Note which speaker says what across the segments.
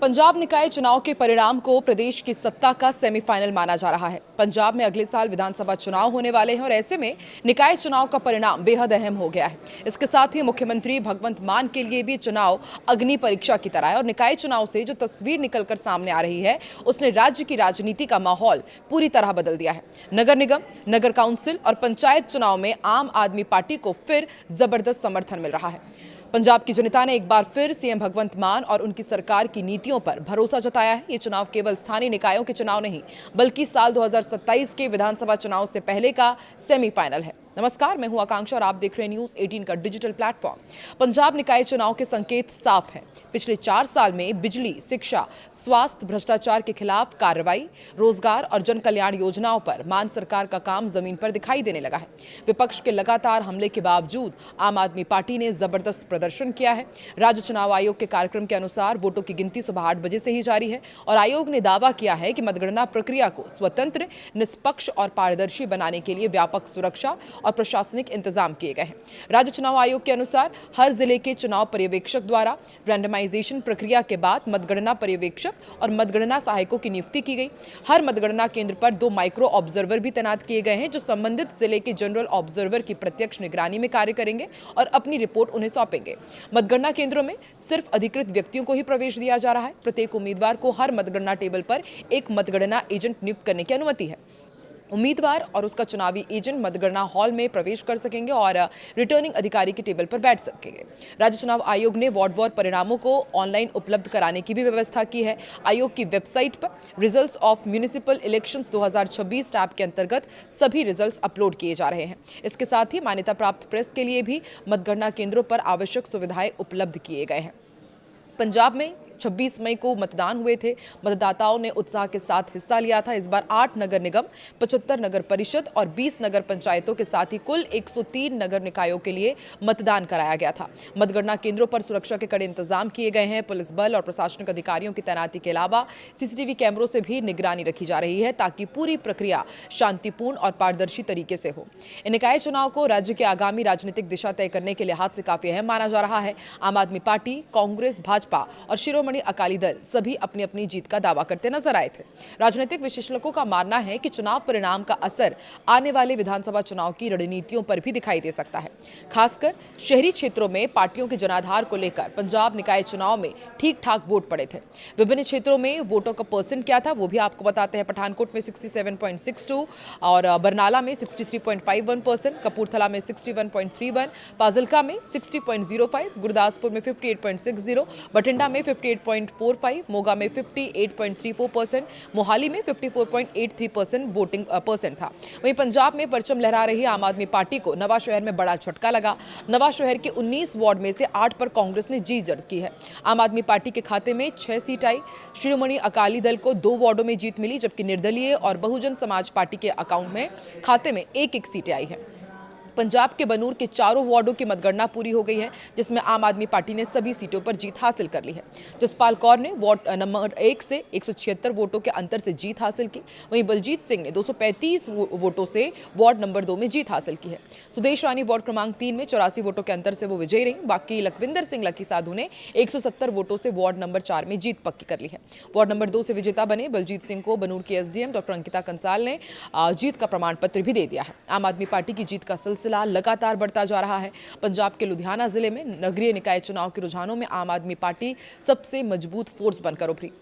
Speaker 1: पंजाब निकाय चुनाव के परिणाम को प्रदेश की सत्ता का सेमीफाइनल माना जा रहा है। पंजाब में अगले साल विधानसभा चुनाव होने वाले हैं और ऐसे में निकाय चुनाव का परिणाम बेहद अहम हो गया है। इसके साथ ही मुख्यमंत्री भगवंत मान के लिए भी चुनाव अग्नि परीक्षा की तरह है और निकाय चुनाव से जो तस्वीर निकलकर सामने आ रही है उसने राज्य की राजनीति का माहौल पूरी तरह बदल दिया है। नगर निगम, नगर काउंसिल और पंचायत चुनाव में आम आदमी पार्टी को फिर जबरदस्त समर्थन मिल रहा है। पंजाब की जनता ने एक बार फिर सीएम भगवंत मान और उनकी सरकार की नीतियों पर भरोसा जताया है। ये चुनाव केवल स्थानीय निकायों के चुनाव नहीं बल्कि साल 2027 के विधानसभा चुनाव से पहले का सेमीफाइनल है। नमस्कार, मैं हूं आकांक्षा और आप देख रहे हैं न्यूज़ 18 का डिजिटल प्लेटफॉर्म। पंजाब निकाय चुनाव के संकेत साफ हैं। पिछले 4 साल में बिजली, शिक्षा, स्वास्थ्य, भ्रष्टाचार के खिलाफ कार्रवाई, रोजगार और जन कल्याण योजनाओं पर मान सरकार का काम जमीन पर दिखाई देने लगा है। विपक्ष के लगातार हमले के बावजूद आम आदमी पार्टी ने जबरदस्त प्रदर्शन किया है। राज्य चुनाव आयोग के कार्यक्रम के अनुसार वोटों की गिनती सुबह 8 बजे से ही जारी है और आयोग ने दावा किया है कि मतगणना प्रक्रिया को स्वतंत्र, निष्पक्ष और पारदर्शी बनाने के लिए व्यापक सुरक्षा और प्रशासनिक इंतजाम किए गए हैं। राज्य चुनाव आयोग के अनुसार हर जिले के चुनाव पर्यवेक्षक द्वारा रैंडमाइजेशन प्रक्रिया के बाद मतगणना पर्यवेक्षक और मतगणना सहायकों की नियुक्ति की गई। हर मतगणना केंद्र पर 2 माइक्रो ऑब्जर्वर भी तैनात किए गए हैं जो संबंधित जिले के जनरल ऑब्जर्वर की प्रत्यक्ष निगरानी में कार्य करेंगे और अपनी रिपोर्ट उन्हें सौंपेंगे। मतगणना केंद्रों में सिर्फ अधिकृत व्यक्तियों को ही प्रवेश दिया जा रहा है। प्रत्येक उम्मीदवार को हर मतगणना टेबल पर एक मतगणना एजेंट नियुक्त करने की अनुमति है। उम्मीदवार और उसका चुनावी एजेंट मतगणना हॉल में प्रवेश कर सकेंगे और रिटर्निंग अधिकारी के टेबल पर बैठ सकेंगे। राज्य चुनाव आयोग ने वार्डवार परिणामों को ऑनलाइन उपलब्ध कराने की भी व्यवस्था की है। आयोग की वेबसाइट पर results of municipal elections 2026 tab के अंतर्गत सभी रिजल्ट्स अपलोड किए जा रहे हैं। इसके साथ ही मान्यता प्राप्त प्रेस के लिए भी मतगणना केंद्रों पर आवश्यक सुविधाएं उपलब्ध किए गए हैं। पंजाब में 26 मई को मतदान हुए थे। मतदाताओं ने उत्साह के साथ हिस्सा लिया था। इस बार 8 नगर निगम, 75 नगर परिषद और 20 नगर पंचायतों के साथ ही कुल 103 नगर निकायों के लिए मतदान कराया गया था। मतगणना केंद्रों पर सुरक्षा के कड़े इंतजाम किए गए हैं। पुलिस बल और प्रशासनिक अधिकारियों की तैनाती के अलावा सीसीटीवी कैमरों से भी निगरानी रखी जा रही है ताकि पूरी प्रक्रिया शांतिपूर्ण और पारदर्शी तरीके से हो। इन निकाय चुनाव को राज्य के आगामी राजनीतिक दिशा तय करने के लिहाज से काफी अहम माना जा रहा है। आम आदमी पार्टी, कांग्रेस, भाजपा और शिरोमणि अकाली दल सभी अपनी अपनी जीत का दावा करते नजर आए थे। राजनीतिक विश्लेषकों का मानना है कि चुनाव परिणाम का असर आने वाले विधानसभा चुनाव की रणनीतियों पर भी दिखाई दे सकता है। खासकर शहरी क्षेत्रों में पार्टियों के जनाधार को लेकर पंजाब निकाय चुनाव में ठीक ठाक वोट पड़े थे। विभिन्न क्षेत्रों में वोटों का परसेंट क्या था वो भी आपको बताते हैं। पठानकोट में 67.62 और बरनाला में 63.51%, कपूरथला में 61.31, फाजिल्का में 60.05, गुरदासपुर में 58.60, बठिंडा में 58.45, मोगा में 58.34%, मोहाली में 54.83% वोटिंग परसेंट था। वहीं पंजाब में परचम लहरा रही आम आदमी पार्टी को नवा शहर में बड़ा झटका लगा। नवा शहर के 19 वार्ड में से 8 पर कांग्रेस ने जीत दर्ज की है। आम आदमी पार्टी के खाते में 6 सीट आई। शिरोमणि अकाली दल को 2 वार्डों में जीत मिली जबकि निर्दलीय और बहुजन समाज पार्टी के अकाउंट में खाते में 1-1 सीटें आई है। पंजाब के बनूर के 4 वार्डों की मतगणना पूरी हो गई है जिसमें आम आदमी पार्टी ने सभी सीटों पर जीत हासिल कर ली है। जसपाल कौर ने वार्ड नंबर 1 से 176 वोटों के अंतर से जीत हासिल की। वहीं बलजीत सिंह ने 235 वोटों से वार्ड नंबर 2 में जीत हासिल की है। सुदेश रानी वार्ड क्रमांक 3 में 84 वोटों के अंतर से वो विजयी रही। बाकी लखविंदर सिंह लकी साधु ने 170 वोटों से वार्ड नंबर 4 में जीत पक्की कर ली है। वार्ड नंबर 2 से विजेता बने बलजीत सिंह को बनूर के एसडीएम डॉक्टर अंकिता कंसाल ने जीत का प्रमाण पत्र भी दे दिया है। आम आदमी पार्टी की जीत का सिलसिला लगातार बढ़ता जा रहा है। पंजाब के लुधियाना जिले में नगरीय निकाय चुनाव के रुझानों में आम आदमी पार्टी सबसे मजबूत फोर्स बनकर उभरी।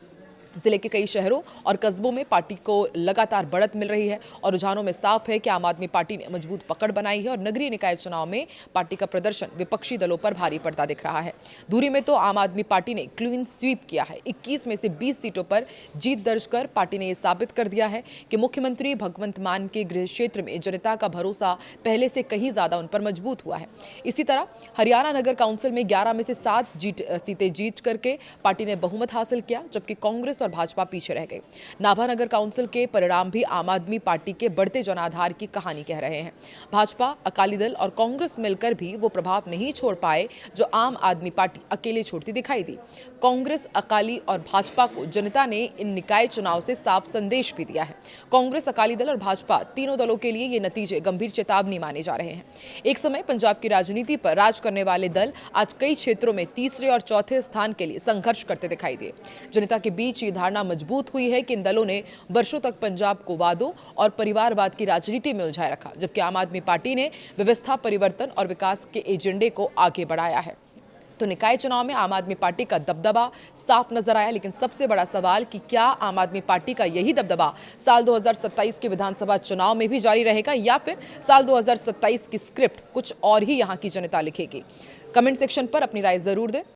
Speaker 1: जिले के कई शहरों और कस्बों में पार्टी को लगातार बढ़त मिल रही है और रुझानों में साफ है कि आम आदमी पार्टी ने मजबूत पकड़ बनाई है और नगरीय निकाय चुनाव में पार्टी का प्रदर्शन विपक्षी दलों पर भारी पड़ता दिख रहा है। दूरी में तो आम आदमी पार्टी ने क्लीन स्वीप किया है। 21 में से 20 सीटों पर जीत दर्ज कर पार्टी ने यह साबित कर दिया है कि मुख्यमंत्री भगवंत मान के गृह क्षेत्र में जनता का भरोसा पहले से कहीं ज्यादा उन पर मजबूत हुआ है। इसी तरह हरियाणा नगर काउंसिल में 11 में से 7 सीटें जीत करके पार्टी ने बहुमत हासिल किया जबकि कांग्रेस और भाजपा पीछे रह गई। नाभा नगर काउंसिल के परिणाम भी आम आदमी पार्टी के बढ़ते जनाधार की कहानी कह रहे हैं। भाजपा, अकाली दल और कांग्रेस मिलकर भी वो प्रभाव नहीं छोड़ पाए जो आम आदमी पार्टी अकेले छोड़ती दिखाई दी। कांग्रेस, अकाली और भाजपा को जनता ने इन निकाय चुनाव से साफ संदेश भी दिया है। कांग्रेस, अकाली दल और भाजपा तीनों दलों के लिए ये नतीजे गंभीर चेतावनी माने जा रहे हैं। एक समय पंजाब की राजनीति पर राज करने वाले दल आज कई क्षेत्रों में तीसरे और चौथे स्थान के लिए संघर्ष करते दिखाई दिए। जनता के बीच ये धारणा मजबूत हुई है कि इन दलों ने वर्षों तक पंजाब को वादों और परिवारवाद की राजनीति में उलझाए रखा, जबकि आम आदमी पार्टी ने व्यवस्था परिवर्तन और विकास के एजेंडे को आगे बढ़ाया है। तो निकाय चुनाव में आम आदमी पार्टी का दबदबा साफ नजर आया, लेकिन सबसे बड़ा सवाल कि क्या आम आदमी पार्टी का यही दबदबा साल 2027 के विधानसभा चुनाव में भी जारी रहेगा या फिर साल 2027 की स्क्रिप्ट कुछ और ही यहां की जनता लिखेगी। कमेंट सेक्शन पर अपनी राय जरूर दें।